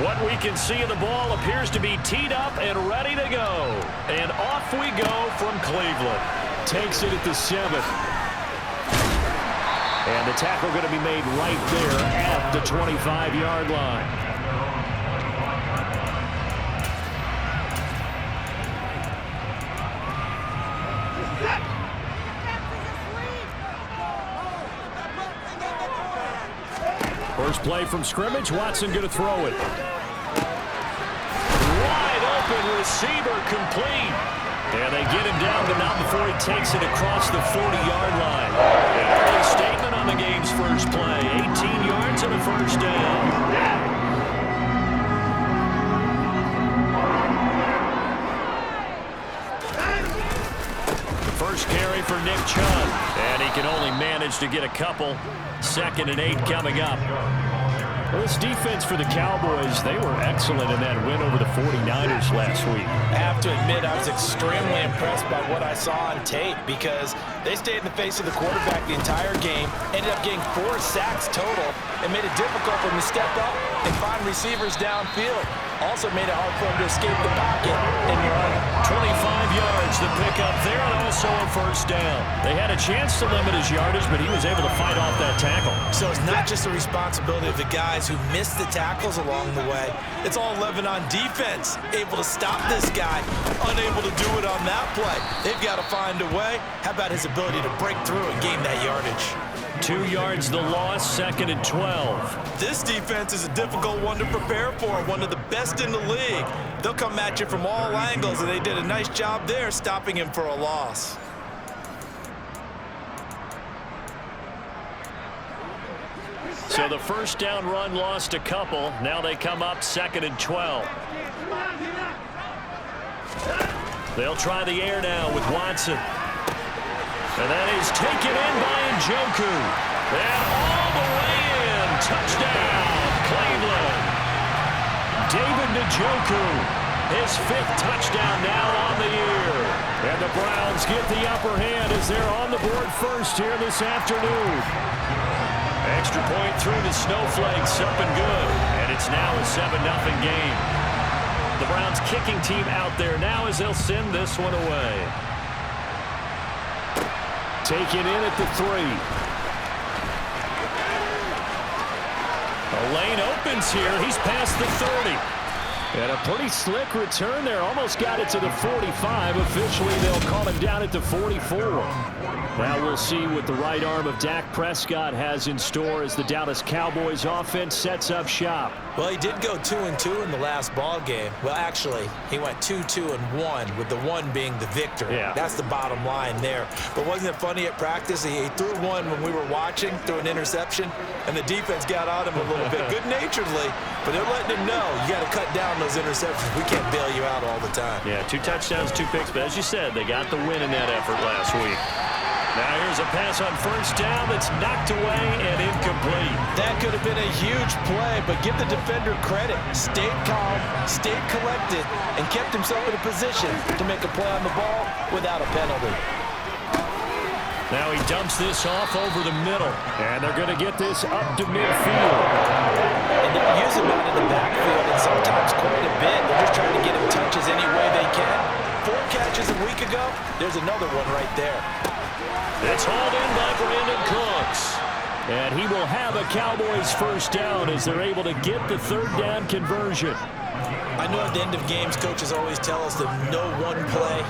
What we can see of the ball appears to be teed up and ready to go. And off we go from Cleveland. Takes it at the 7. And the tackle going to be made right there at the 25-yard line. First play from scrimmage. Watson going to throw it. Wide open receiver, complete. And they get him down, but not before he takes it across the 40-yard line. An early statement on the game's first play. 18 yards and a first down. First carry for Nick Chubb. And he can only manage to get a couple. 2nd and 8 coming up. Well, this defense for the Cowboys, they were excellent in that win over the 49ers last week. I have to admit, I was extremely impressed by what I saw on tape because they stayed in the face of the quarterback the entire game, ended up getting 4 sacks total, and made it difficult for him to step up and find receivers downfield. Also made it hard for him to escape the pocket and run. 25 yards to pick up there, and also a first down. They had a chance to limit his yardage, but he was able to fight off that tackle. So it's not just the responsibility of the guys who missed the tackles along the way. It's all 11 on defense, able to stop this guy, unable to do it on that play. They've got to find a way. How about his ability to break through and gain that yardage? 2 yards the loss, 2nd and 12. This defense is a difficult one to prepare for, one of the best in the league. They'll come at you from all angles, and they did a nice job there stopping him for a loss. So the first down run lost a couple. Now they come up 2nd and 12. They'll try the air now with Watson. And that is taken in by Njoku. And all the way in. Touchdown, Cleveland. David Njoku, his 5th touchdown now on the year. And the Browns get the upper hand as they're on the board first here this afternoon. Extra point through the snowflakes, up and good. And it's now a 7-0 game. The Browns kicking team out there now as they'll send this one away. Taken in at the 3. The lane opens here. He's past the 30. And a pretty slick return there. Almost got it to the 45. Officially, they'll call him down at the 44. Now we'll see what the right arm of Dak Prescott has in store as the Dallas Cowboys offense sets up shop. Well, he did go 2-2 in the last ball game. Well, actually, he went 2-2-1, with the 1 being the victor. Yeah. That's the bottom line there. But wasn't it funny at practice? He threw one when we were watching, threw an interception, and the defense got on him a little bit, good-naturedly. But they're letting him know, you got to cut down those interceptions. We can't bail you out all the time. Yeah, 2 touchdowns, 2 picks. But as you said, they got the win in that effort last week. Now here's a pass on first down that's knocked away and incomplete. That could have been a huge play, but give the defender credit. Stayed calm, stayed collected, and kept himself in a position to make a play on the ball without a penalty. Now he dumps this off over the middle, and they're going to get this up to midfield. And they'll use him out in the backfield, and sometimes quite a bit. They're just trying to get him touches any way they can. 4 catches a week ago, there's another one right there. It's hauled in by Brandon Cooks. And he will have a Cowboys first down as they're able to get the 3rd down conversion. I know at the end of games, coaches always tell us that no one play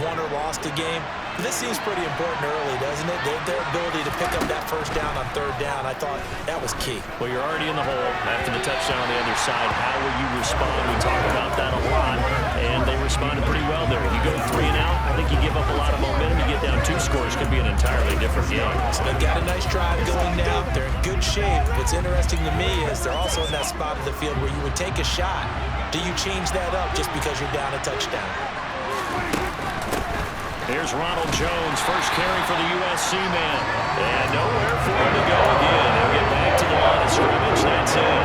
won or lost a game. This seems pretty important early, doesn't it? Their ability to pick up that first down on 3rd down, I thought that was key. Well, you're already in the hole after the touchdown on the other side. How will you respond? We talk about that a lot, and they responded pretty well there. You go 3 and out, I think you give up a lot of momentum. You get down 2 scores, could be an entirely different game. So they've got a nice drive going now. They're in good shape. What's interesting to me is they're also in that spot of the field where you would take a shot. Do you change that up just because you're down a touchdown? Here's Ronald Jones, first carry for the USC man. And nowhere for him to go again. He'll get back to the line of scrimmage. That's it.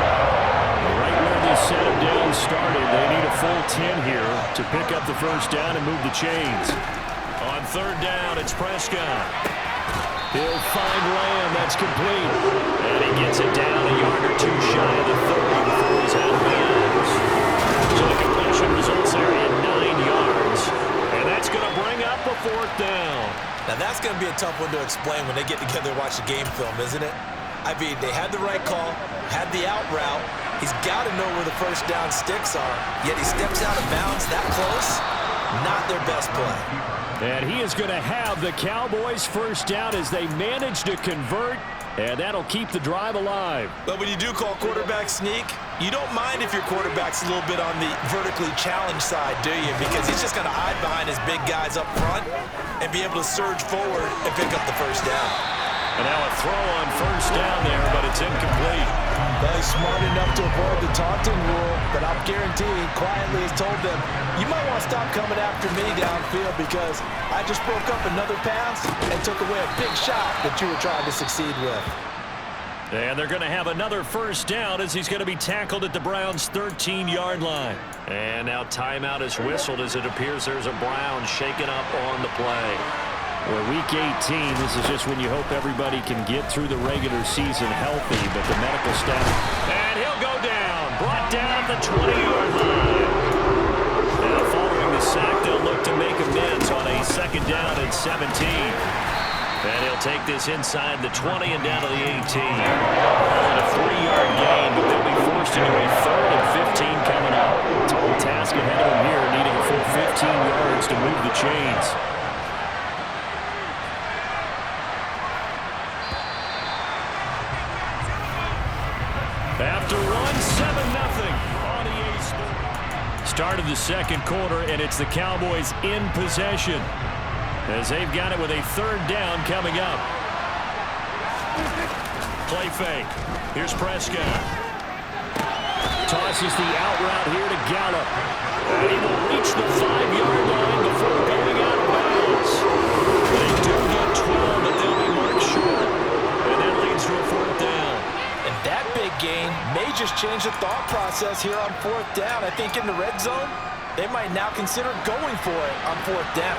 Right where they set him down started. They need a full 10 here to pick up the first down and move the chains. On 3rd down, it's Prescott. He'll find Lamb. That's complete. And he gets it down a yard or 2 shy of the 30 before he's out of bounds. tough one to explain when they get together and watch the game film, isn't it? I mean, they had the right call, had the out route. He's got to know where the first down sticks are, yet he steps out of bounds that close. Not their best play. And he is going to have the Cowboys first down as they manage to convert, and that'll keep the drive alive. But when you do call quarterback sneak, you don't mind if your quarterback's a little bit on the vertically challenged side, do you? Because he's just going to hide behind his big guys up front and be able to surge forward and pick up the first down. And now a throw on first down there, but it's incomplete. Well, he's smart enough to avoid the taunting rule, but I'll guarantee he quietly has told them, you might want to stop coming after me downfield because I just broke up another pass and took away a big shot that you were trying to succeed with. And they're going to have another first down as he's going to be tackled at the Browns' 13-yard line. And now timeout is whistled as it appears there's a Browns shaken up on the play. Well, week 18, this is just when you hope everybody can get through the regular season healthy, but the medical staff... And he'll go down, brought down the 20-yard line. Now following the sack, they'll look to make amends on a second down and 17. And he'll take this inside the 20 and down to the 18. And a 3-yard gain, but they'll be forced into a 3rd and 15 coming up. Tall task ahead of them here, needing a full 15 yards to move the chains. After one, 7-0 on EA Sports. Start of the second quarter, and it's the Cowboys in possession as they've got it with a 3rd down coming up. Play fake. Here's Prescott. Tosses the out route here to Gallup. And he will reach the 5-yard line before going out of bounds. They do get 12, but they'll be marked short. And that leads to a 4th down. And that big gain may just change the thought process here on 4th down. I think in the red zone, they might now consider going for it on 4th down.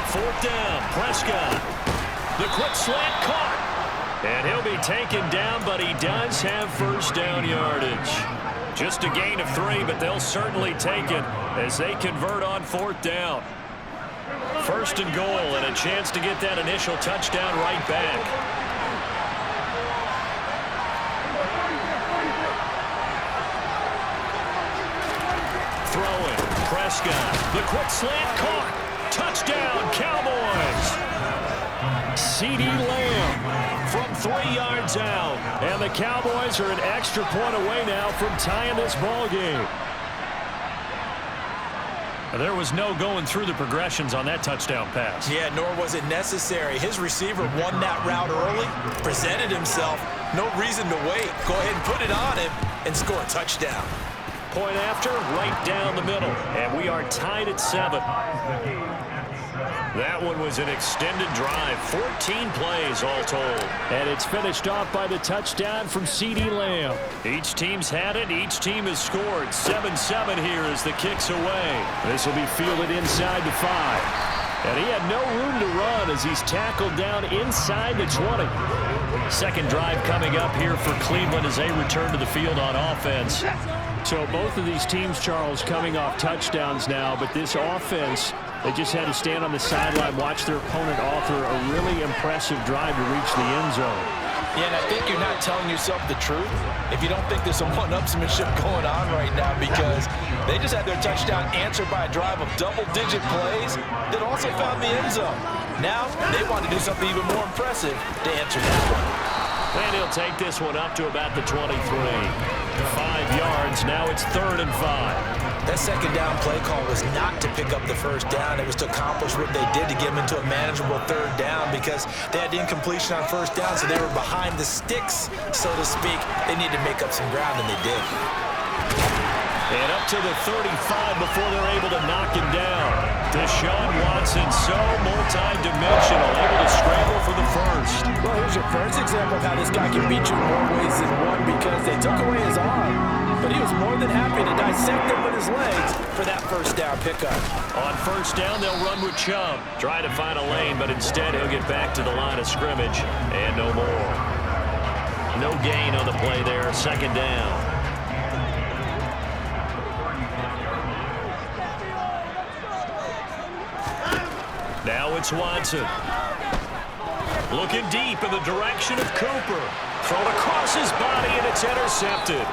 4th down, Prescott. The quick slant caught. And he'll be taken down, but he does have first down yardage. Just a gain of 3, but they'll certainly take it as they convert on 4th down. 1st and goal, and a chance to get that initial touchdown right back. Throwing, Prescott. The quick slant caught. Touchdown, Cowboys. CeeDee Lamb from 3 yards out. And the Cowboys are an extra point away now from tying this ball game. There was no going through the progressions on that touchdown pass. Yeah, nor was it necessary. His receiver won that route early, presented himself. No reason to wait. Go ahead and put it on him and score a touchdown. Point after, right down the middle. And we are tied at 7. That one was an extended drive. 14 plays all told. And it's finished off by the touchdown from CeeDee Lamb. Each team's had it. Each team has scored. 7-7 here as the kick's away. This will be fielded inside the 5. And he had no room to run as he's tackled down inside the 20. Second drive coming up here for Cleveland as they return to the field on offense. So both of these teams, Charles, coming off touchdowns now, but this offense, they just had to stand on the sideline, watch their opponent author a really impressive drive to reach the end zone. Yeah, and I think you're not telling yourself the truth if you don't think there's some one-upsmanship going on right now, because they just had their touchdown answered by a drive of double-digit plays that also found the end zone. Now they want to do something even more impressive to answer that one. And he'll take this one up to about the 23. 5 yards. Now it's 3rd and 5. That second down play call was not to pick up the first down. It was to accomplish what they did to get them into a manageable 3rd down because they had the incompletion on first down, so they were behind the sticks, so to speak. They needed to make up some ground, and they did. And up to the 35 before they're able to knock him down. Deshaun Watson, so multi-dimensional, able to scramble for the first. Well, here's your first example of how this guy can beat you in more ways than one, because they took away his arm, but he was more than happy to dissect them with his legs for that first down pickup. On first down, they'll run with Chubb. Try to find a lane, but instead he'll get back to the line of scrimmage, and no more. No gain on the play there, second down. Now it's Watson. Looking deep in the direction of Cooper. Thrown across his body, and it's intercepted.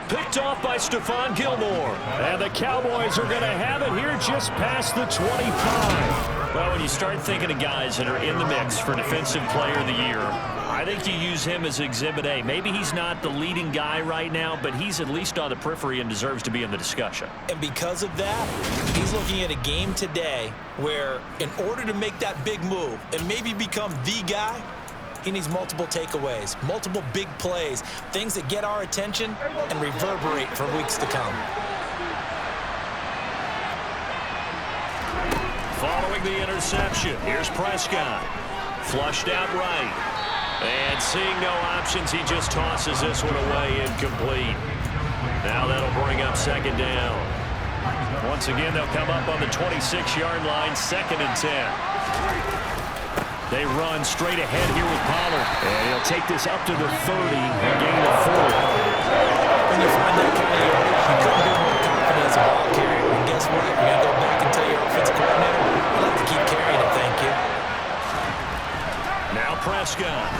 Picked off by Stephon Gilmore. And the Cowboys are going to have it here just past the 25. Well, when you start thinking of guys that are in the mix for Defensive Player of the Year, I think you use him as Exhibit A. Maybe he's not the leading guy right now, but he's at least on the periphery and deserves to be in the discussion. And because of that, he's looking at a game today where in order to make that big move and maybe become the guy, he needs multiple takeaways, multiple big plays, things that get our attention and reverberate for weeks to come. Following the interception, here's Prescott. Flushed out right. And seeing no options, he just tosses this one away incomplete. Now that'll bring up second down. Once again, they'll come up on the 26-yard line, 2nd and 10. They run straight ahead here with Pollard. And he'll take this up to the 30, a gain of 4. When you find that kind of yardage, you couldn't be more confident as a ball carrier. And guess what? You're going to go back and tell your offensive coordinator, I'd like to keep carrying it, thank you. Now Prescott.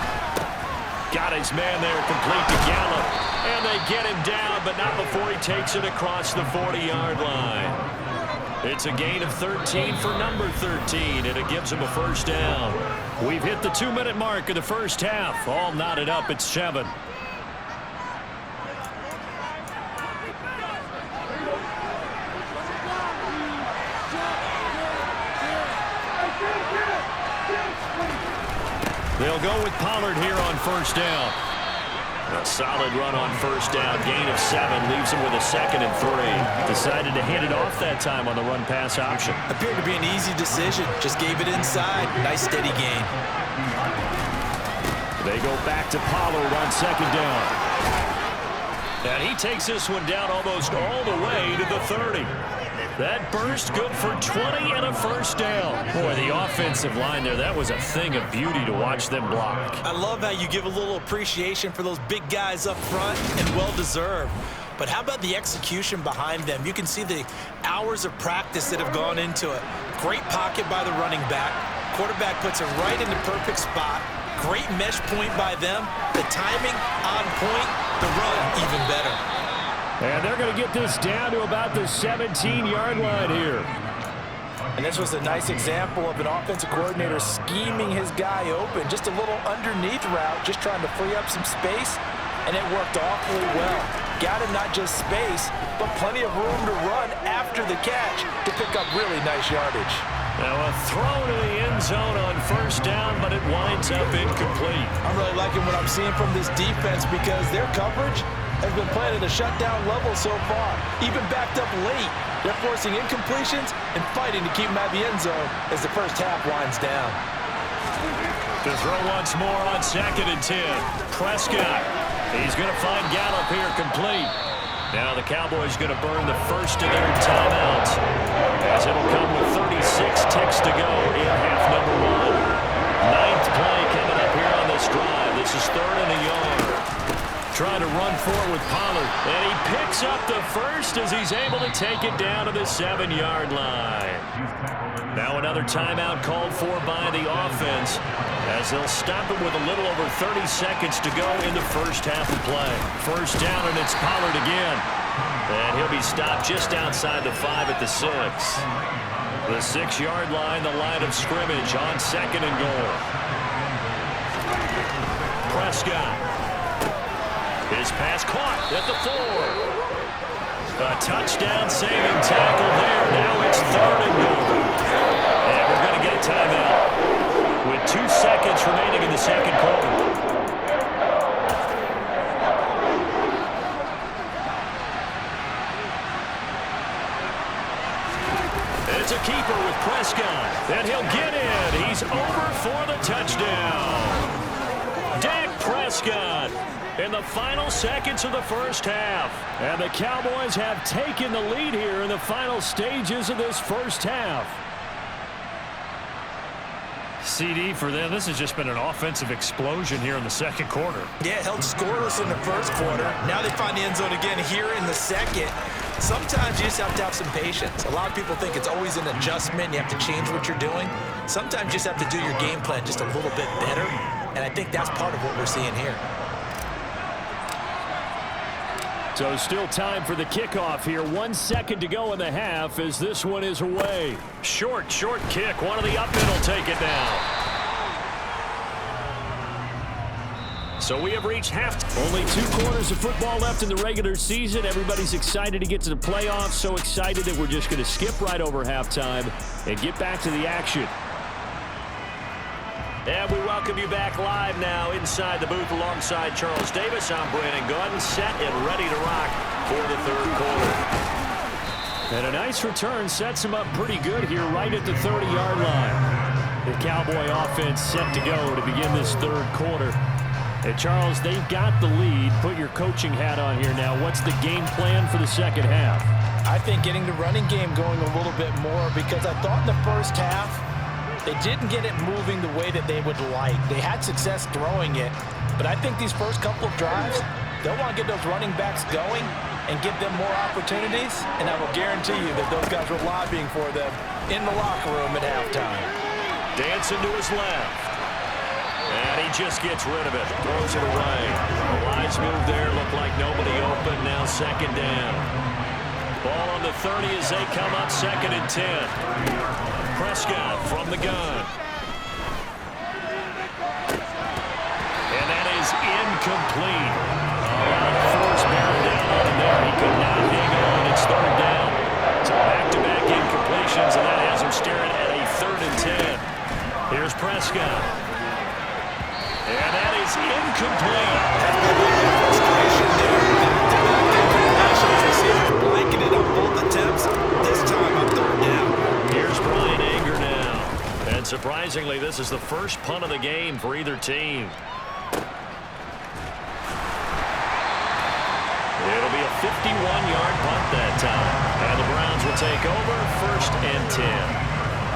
Got his man there, complete to Gallup. And they get him down, but not before he takes it across the 40-yard line. It's a gain of 13 for number 13, and it gives him a first down. We've hit the 2-minute mark of the first half. All knotted up at 7. They'll go with Pollard here on first down. A solid run on first down. Gain of 7 leaves him with a 2nd and 3. Decided to hand it off that time on the run-pass option. Appeared to be an easy decision. Just gave it inside. Nice steady gain. They go back to Pollard on 2nd down. And he takes this one down almost all the way to the 30. That burst good for 20 and a first down. Boy, the offensive line there, that was a thing of beauty to watch them block. I love how you give a little appreciation for those big guys up front, and well-deserved. But how about the execution behind them? You can see the hours of practice that have gone into it. Great pocket by the running back. Quarterback puts it right in the perfect spot. Great mesh point by them. The timing on point. The run even better. And they're going to get this down to about the 17-yard line here. And this was a nice example of an offensive coordinator scheming his guy open. Just a little underneath route, just trying to free up some space, and it worked awfully well. Got him not just space, but plenty of room to run after the catch to pick up really nice yardage. Now a throw to the end zone on first down, but it winds up incomplete. I'm really liking what I'm seeing from this defense because their coverage has been playing at a shutdown level so far. Even backed up late, they're forcing incompletions and fighting to keep them out of the end zone as the first half winds down. The throw once more on 2nd and 10. Prescott. He's going to find Gallup here complete. Now the Cowboys going to burn the first of their timeouts as it'll come with 36 ticks to go in half number 1. 9th play coming up here on this drive. This is 3rd and a yard. Trying to run forward with Pollard, and he picks up the first as he's able to take it down to the 7-yard line. Now another timeout called for by the offense as they'll stop it with a little over 30 seconds to go in the first half of play. First down, and it's Pollard again. And he'll be stopped just outside the 5 at the 6. The 6-yard line, the line of scrimmage on 2nd and goal. Prescott. His pass caught at the 4. A touchdown saving tackle there. Now it's 3rd and goal. And we're going to get a timeout with 2 seconds remaining in the second quarter. It's a keeper with Prescott. And he'll get in. He's over for the touchdown. Dak Prescott in the final seconds of the first half. And the Cowboys have taken the lead here in the final stages of this first half. CD, for them, this has just been an offensive explosion here in the second quarter. Yeah, held scoreless in the first quarter. Now they find the end zone again here in the second. Sometimes you just have to have some patience. A lot of people think it's always an adjustment. You have to change what you're doing. Sometimes you just have to do your game plan just a little bit better, and I think that's part of what we're seeing here. So still time for the kickoff here. 1 second to go in the half as this one is away. Short kick. One of the up men will take it down. So we have reached half. Only 2 quarters of football left in the regular season. Everybody's excited to get to the playoffs. So excited that we're just going to skip right over halftime and get back to the action. And we welcome you back live now inside the booth alongside Charles Davis. I'm Brandon Gaudin, set and ready to rock for the third quarter. And a nice return sets him up pretty good here right at the 30-yard line. The Cowboy offense set to go to begin this third quarter. And Charles, they've got the lead. Put your coaching hat on here now. What's the game plan for the second half? I think getting the running game going a little bit more, because I thought in the first half they didn't get it moving the way that they would like. They had success throwing it, but I think these first couple of drives, they'll want to get those running backs going and give them more opportunities, and I will guarantee you that those guys were lobbying for them in the locker room at halftime. Dancing to his left. And he just gets rid of it. Throws it away. A wise move there. Looked like nobody open. Now second down. Ball on the 30 as they come up 2nd and 10. Prescott from the gun. And that is incomplete. Force bearing down on him there. He could not hang on. It's 3rd down. So back-to-back incompletions, and that has him staring at a 3rd and 10. Here's Prescott. And that is incomplete. Blanketed on both attempts. This time on 3rd down. Here's Brian Anger now. And surprisingly, this is the first punt of the game for either team. It'll be a 51-yard punt that time. And the Browns will take over 1st and 10.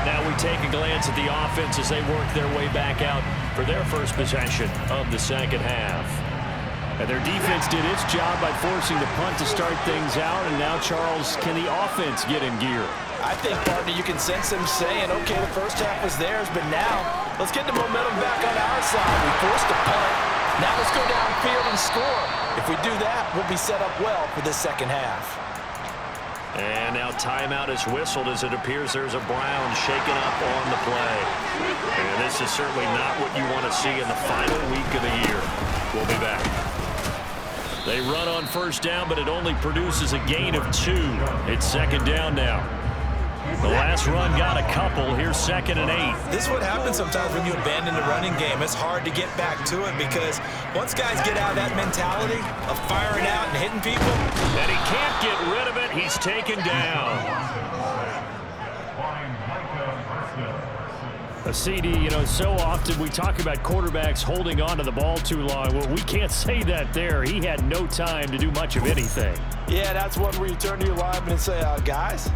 Now we take a glance at the offense as they work their way back out for their first possession of the second half. And their defense did its job by forcing the punt to start things out. And now, Charles, can the offense get in gear? I think, partner, you can sense them saying, okay, the first half was theirs, but now let's get the momentum back on our side. We forced the punt. Now let's go downfield and score. If we do that, we'll be set up well for the second half. And now timeout is whistled as it appears there's a Brown shaken up on the play. And this is certainly not what you want to see in the final week of the year. We'll be back. They run on 1st down, but it only produces a gain of 2. It's 2nd down now. The last run got a couple. Here's 2nd and 8. This is what happens sometimes when you abandon the running game. It's hard to get back to it because once guys get out of that mentality of firing out and hitting people, and he can't get rid of it. He's taken down. A CD, you know, so often we talk about quarterbacks holding on to the ball too long. Well, we can't say that there. He had no time to do much of anything. Yeah, that's one where you turn to your lineman and say, guys,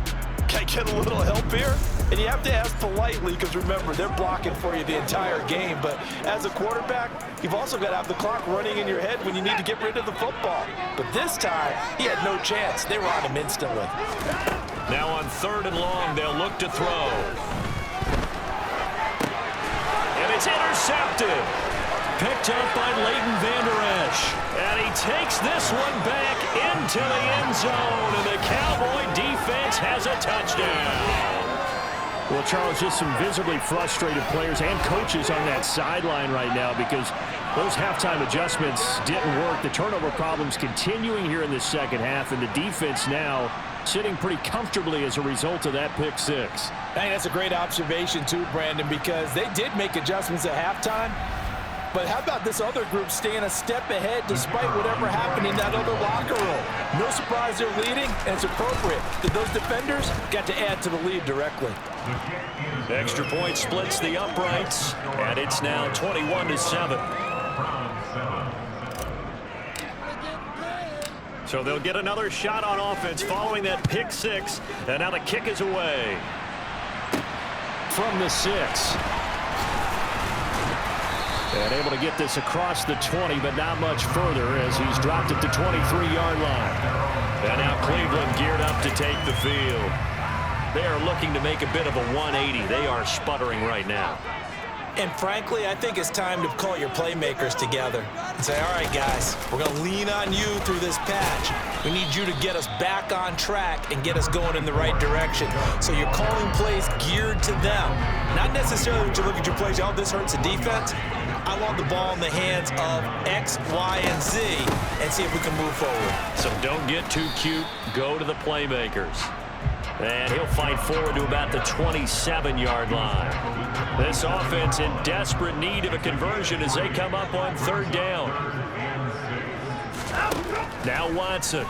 can I get a little help here? And you have to ask politely because, remember, they're blocking for you the entire game. But as a quarterback, you've also got to have the clock running in your head when you need to get rid of the football. But this time, he had no chance. They were on him instantly. Now on 3rd and long, they'll look to throw. And it's intercepted. Picked up by Leighton Vander Esch. And he takes this one back into the end zone. And the Cowboy defense has a touchdown. Well, Charles, just some visibly frustrated players and coaches on that sideline right now because those halftime adjustments didn't work. The turnover problems continuing here in the second half, and the defense now sitting pretty comfortably as a result of that pick 6. Hey, that's a great observation too, Brandon, because they did make adjustments at halftime. But how about this other group staying a step ahead despite whatever happened in that other locker room? No surprise they're leading, and it's appropriate that those defenders got to add to the lead directly. Extra point splits the uprights, and it's now 21-7. So they'll get another shot on offense following that pick 6, and now the kick is away. From the 6. And able to get this across the 20, but not much further as he's dropped at the 23-yard line. And now Cleveland geared up to take the field. They are looking to make a bit of a 180. They are sputtering right now. And frankly, I think it's time to call your playmakers together and say, all right, guys, we're going to lean on you through this patch. We need you to get us back on track and get us going in the right direction. So you're calling plays geared to them. Not necessarily when you look at your plays, oh, this hurts the defense. I want the ball in the hands of X, Y, and Z and see if we can move forward. So don't get too cute. Go to the playmakers. And he'll fight forward to about the 27-yard line. This offense in desperate need of a conversion as they come up on third down. Now Watson.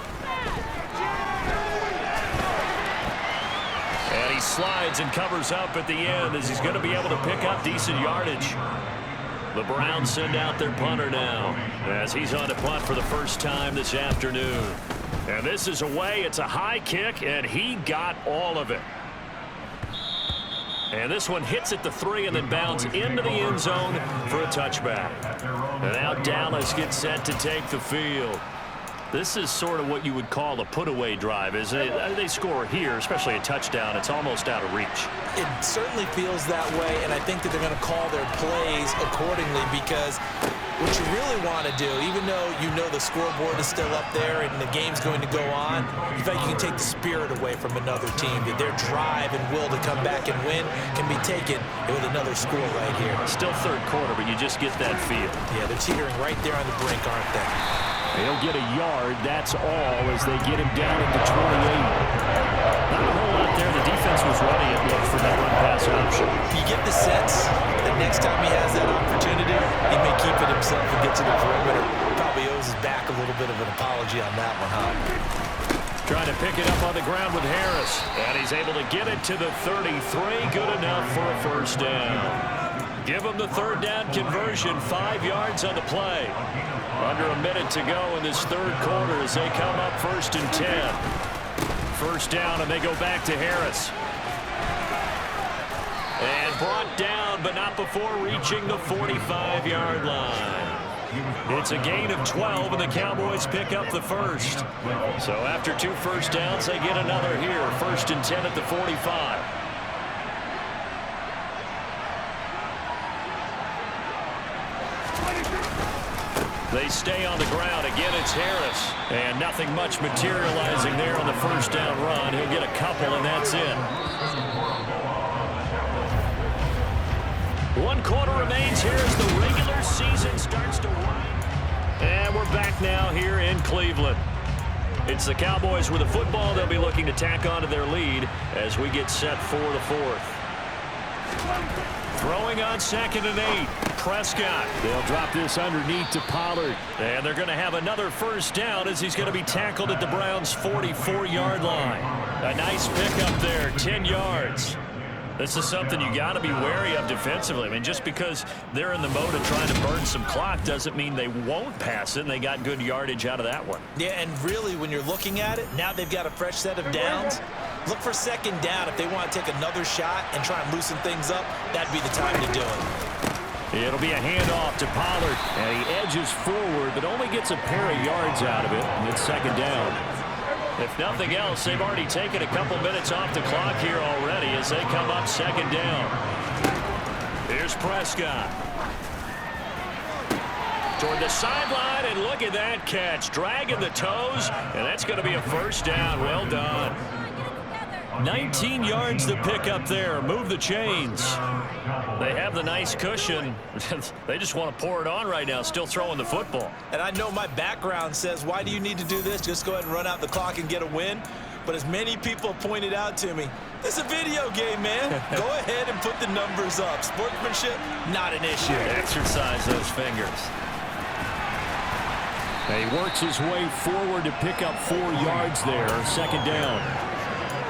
And he slides and covers up at the end as he's going to be able to pick up decent yardage. The Browns send out their punter now as he's on to punt for the first time this afternoon. And this is away. It's a high kick, and he got all of it. And this one hits at the 3 and then bounds into the end zone for a touchback. And now Dallas gets set to take the field. This is sort of what you would call a put-away drive, isn't it? They score here, especially a touchdown. It's almost out of reach. It certainly feels that way, and I think that they're going to call their plays accordingly because what you really want to do, even though you know the scoreboard is still up there and the game's going to go on, you think you can take the spirit away from another team, that their drive and will to come back and win can be taken with another score right here. Still third quarter, but you just get that feel. Yeah, they're teetering right there on the brink, aren't they? He'll get a yard, that's all, as they get him down at the 28. Not a whole lot there. The defense was ready, it looked, for that run-pass option. You get the sense that next time he has that opportunity, he may keep it himself and get to the perimeter. Probably owes his back a little bit of an apology on that one, huh? Trying to pick it up on the ground with Harris. And he's able to get it to the 33. Good enough for a first down. Give him the third down conversion. 5 yards on the play. Under a minute to go in this third quarter as they come up 1st and 10. First down, and they go back to Harris. And brought down, but not before reaching the 45-yard line. It's a gain of 12, and the Cowboys pick up the first. So after 2 first downs, they get another here. 1st and 10 at the 45. They stay on the ground. Again, it's Harris. And nothing much materializing there on the first down run. He'll get a couple, and that's it. 1 quarter remains here as the regular season starts to wind. And we're back now here in Cleveland. It's the Cowboys with the football. They'll be looking to tack onto their lead as we get set for the 4th. Throwing on 2nd and 8. Prescott. They'll drop this underneath to Pollard. And they're going to have another first down as he's going to be tackled at the Browns' 44-yard line. A nice pickup there, 10 yards. This is something you got to be wary of defensively. I mean, just because they're in the mode of trying to burn some clock doesn't mean they won't pass it, and they got good yardage out of that one. Yeah, and really, when you're looking at it, now they've got a fresh set of downs. Look for 2nd down. If they want to take another shot and try and loosen things up, that'd be the time to do it. It'll be a handoff to Pollard, and he edges forward, but only gets a pair of yards out of it, and it's 2nd down. If nothing else, they've already taken a couple minutes off the clock here already as they come up 2nd down. Here's Prescott. Toward the sideline, and look at that catch. Dragging the toes, and that's going to be a first down. Well done. 19 yards to pick up there. Move the chains. They have the nice cushion. They just want to pour it on right now, still throwing the football. And I know my background says, why do you need to do this? Just go ahead and run out the clock and get a win. But as many people pointed out to me, it's a video game, man. Go ahead and put the numbers up. Sportsmanship, not an issue. Exercise those fingers. He works his way forward to pick up 4 yards there. 2nd down.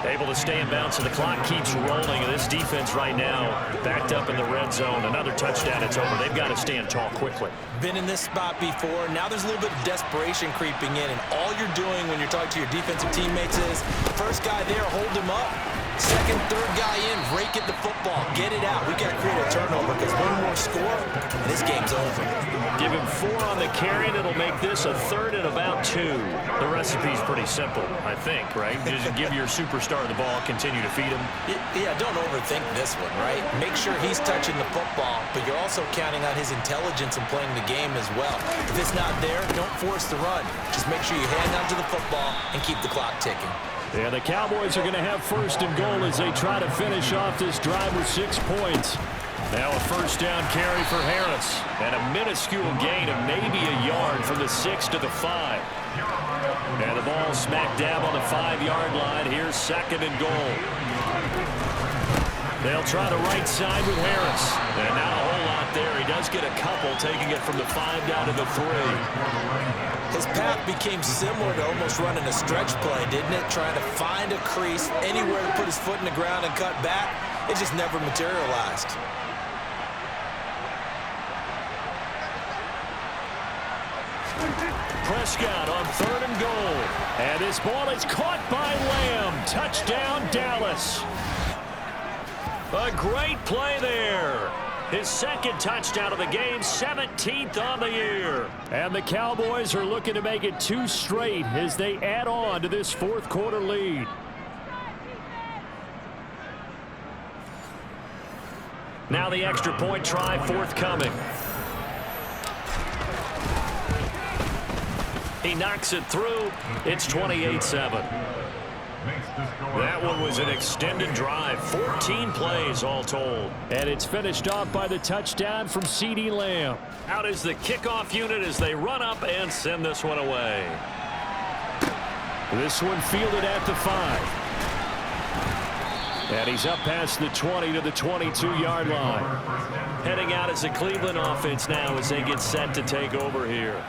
Able to stay in bounds, so the clock keeps rolling. And this defense right now backed up in the red zone. Another touchdown, it's over. They've got to stand tall quickly. Been in this spot before. Now there's a little bit of desperation creeping in. And all you're doing when you're talking to your defensive teammates is, first guy there, hold him up. Second, third guy in, rake at the football. Get it out. We got to create a turnover because one more score, and this game's over. Give him 4 on the carry, and it'll make this a 3rd and about 2. The recipe's pretty simple, I think, right? Just give your superstar the ball, continue to feed him. Yeah, don't overthink this one, right? Make sure he's touching the football, but you're also counting on his intelligence in playing the game as well. If it's not there, don't force the run. Just make sure you hang on to the football and keep the clock ticking. Yeah, the Cowboys are going to have 1st and goal as they try to finish off this drive with 6 points. Now a 1st down carry for Harris. And a minuscule gain of maybe a yard from the 6 to the 5. And the ball smack dab on the 5-yard line. Here's 2nd and goal. They'll try the right side with Harris. And not a whole lot there. He does get a couple, taking it from the 5 down to the 3. His path became similar to almost running a stretch play, didn't it? Trying to find a crease, anywhere to put his foot in the ground and cut back. It just never materialized. Prescott on 3rd and goal. And this ball is caught by Lamb. Touchdown, Dallas. A great play there. His 2nd touchdown of the game, 17th on the year. And the Cowboys are looking to make it 2 straight as they add on to this 4th quarter lead. Now the extra point try forthcoming. He knocks it through. It's 28-7. That one was an extended drive. 14 plays all told. And it's finished off by the touchdown from CeeDee Lamb. Out is the kickoff unit as they run up and send this one away. This one fielded at the 5. And he's up past the 20 to the 22-yard line. Heading out as the Cleveland offense now as they get set to take over here.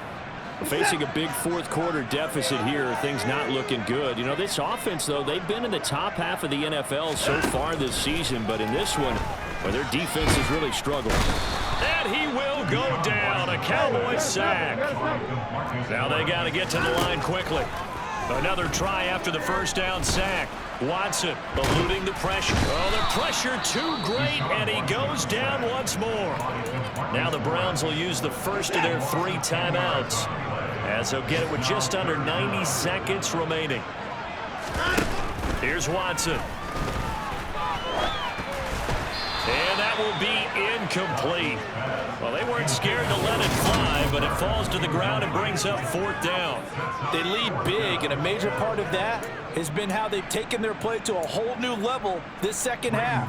Facing a big 4th quarter deficit here, things not looking good. You know, this offense, though, they've been in the top half of the NFL so far this season, but in this one, well, their defense has really struggled. And he will go down, a Cowboys sack. Now they got to get to the line quickly. Another try after the 1st down sack. Watson eluding the pressure. Oh, the pressure too great, and he goes down once more. Now the Browns will use the 1st of their 3 timeouts, as they'll get it with just under 90 seconds remaining. Here's Watson. And that will be incomplete. Well, they weren't scared to let it fly, but it falls to the ground and brings up 4th down. They lead big, and a major part of that has been how they've taken their play to a whole new level this 2nd half.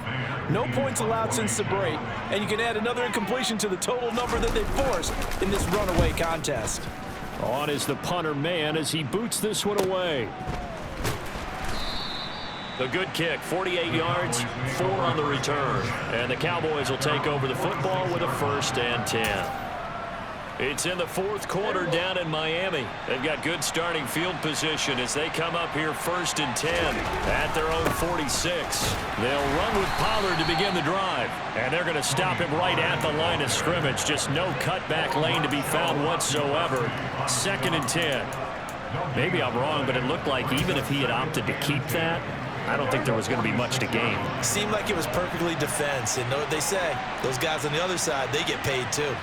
No points allowed since the break, and you can add another incompletion to the total number that they've forced in this runaway contest. On is the punter man as he boots this one away. The good kick, 48 yards, 4 on the return. And the Cowboys will take over the football with a 1st and 10. It's in the 4th quarter down in Miami. They've got good starting field position as they come up here 1st and 10 at their own 46. They'll run with Pollard to begin the drive. And they're going to stop him right at the line of scrimmage. Just no cutback lane to be found whatsoever. 2nd and 10. Maybe I'm wrong, but it looked like even if he had opted to keep that, I don't think there was going to be much to gain. Seemed like it was perfectly defense. And know what they say, those guys on the other side, they get paid too.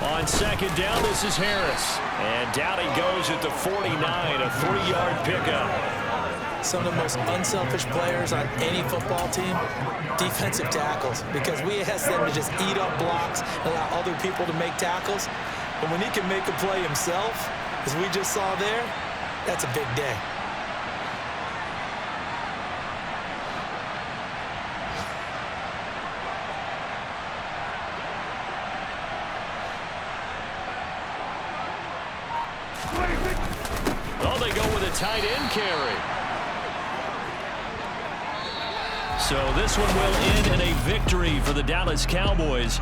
On 2nd down, this is Harris. And down he goes at the 49, a 3-yard pickup. Some of the most unselfish players on any football team, defensive tackles, because we ask them to just eat up blocks and allow other people to make tackles. And when he can make a play himself, as we just saw there, that's a big day. Oh, they go with a tight end carry. So this one will end in a victory for the Dallas Cowboys.